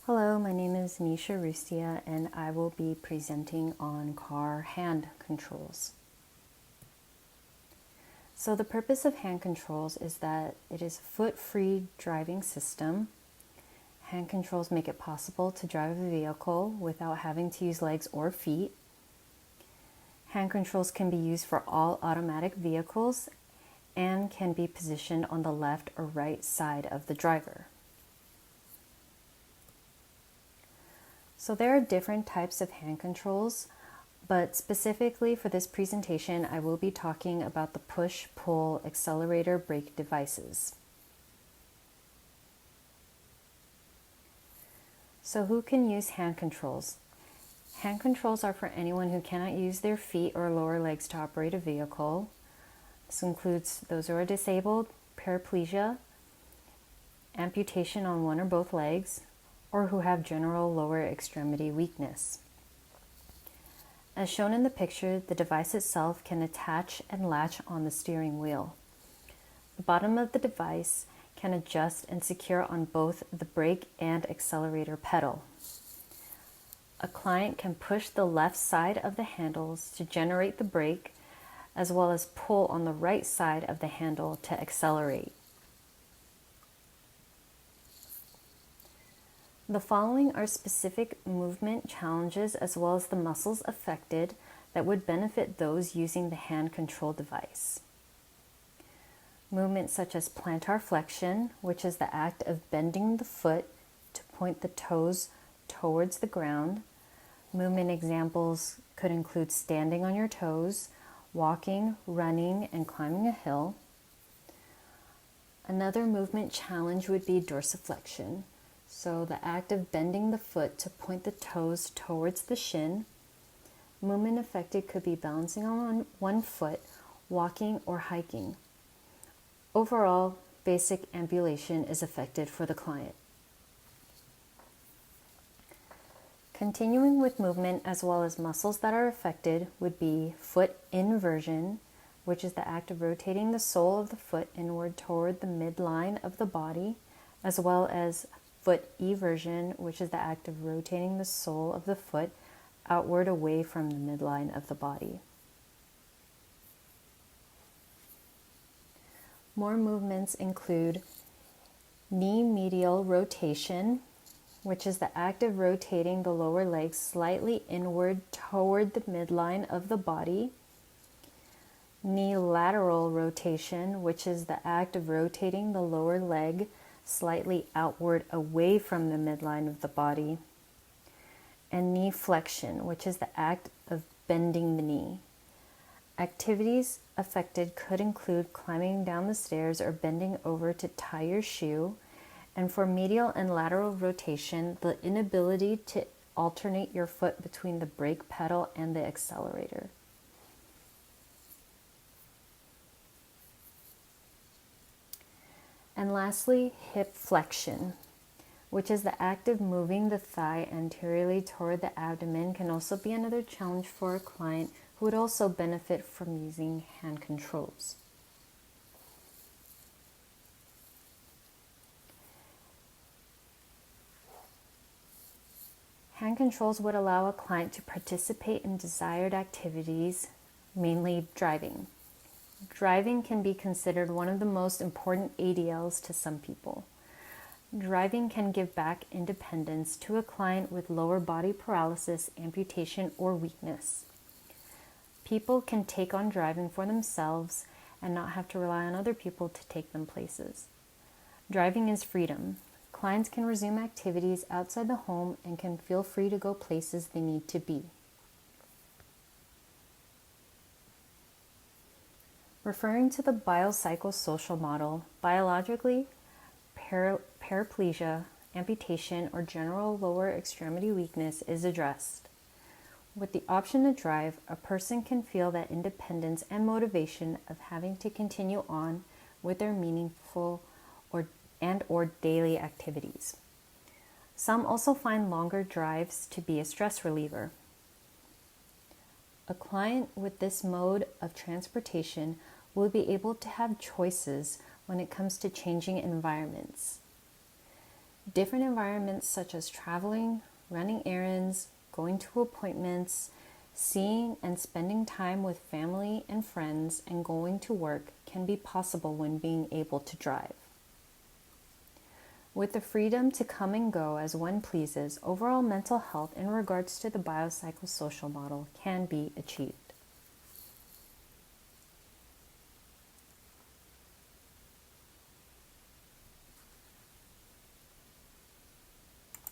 Hello, my name is Nisha Rustia and I will be presenting on car hand controls. So the purpose of hand controls is that it is a foot-free driving system. Hand controls make it possible to drive a vehicle without having to use legs or feet. Hand controls can be used for all automatic vehicles and can be positioned on the left or right side of the driver. So there are different types of hand controls, but specifically for this presentation, I will be talking about the push-pull accelerator brake devices. So who can use hand controls? Hand controls are for anyone who cannot use their feet or lower legs to operate a vehicle. This includes those who are disabled, paraplegia, amputation on one or both legs, or who have general lower extremity weakness. As shown in the picture, the device itself can attach and latch on the steering wheel. The bottom of the device can adjust and secure on both the brake and accelerator pedal. A client can push the left side of the handles to generate the brake, as well as pull on the right side of the handle to accelerate. The following are specific movement challenges as well as the muscles affected that would benefit those using the hand control device. Movements such as plantar flexion, which is the act of bending the foot to point the toes towards the ground. Movement examples could include standing on your toes, walking, running, and climbing a hill. Another movement challenge would be dorsiflexion. So the act of bending the foot to point the toes towards the shin. Movement affected could be balancing on one foot, walking, or hiking. Overall, basic ambulation is affected for the client. Continuing with movement as well as muscles that are affected would be foot inversion, which is the act of rotating the sole of the foot inward toward the midline of the body, as well as foot eversion, which is the act of rotating the sole of the foot outward away from the midline of the body. More movements include knee medial rotation, which is the act of rotating the lower leg slightly inward toward the midline of the body. Knee lateral rotation, which is the act of rotating the lower leg slightly outward away from the midline of the body. And knee flexion, which is the act of bending the knee. Activities affected could include climbing down the stairs or bending over to tie your shoe. And for medial and lateral rotation, the inability to alternate your foot between the brake pedal and the accelerator. And lastly, hip flexion, which is the act of moving the thigh anteriorly toward the abdomen, can also be another challenge for a client who would also benefit from using hand controls. Hand controls would allow a client to participate in desired activities, mainly driving. Driving can be considered one of the most important ADLs to some people. Driving can give back independence to a client with lower body paralysis, amputation, or weakness. People can take on driving for themselves and not have to rely on other people to take them places. Driving is freedom. Clients can resume activities outside the home and can feel free to go places they need to be. Referring to the biopsychosocial model, biologically, paraplegia, amputation, or general lower extremity weakness is addressed. With the option to drive, a person can feel that independence and motivation of having to continue on with their meaningful or daily activities. Some also find longer drives to be a stress reliever. A client with this mode of transportation will be able to have choices when it comes to changing environments. Different environments such as traveling, running errands, going to appointments, seeing and spending time with family and friends, and going to work can be possible when being able to drive. With the freedom to come and go as one pleases, overall mental health in regards to the biopsychosocial model can be achieved.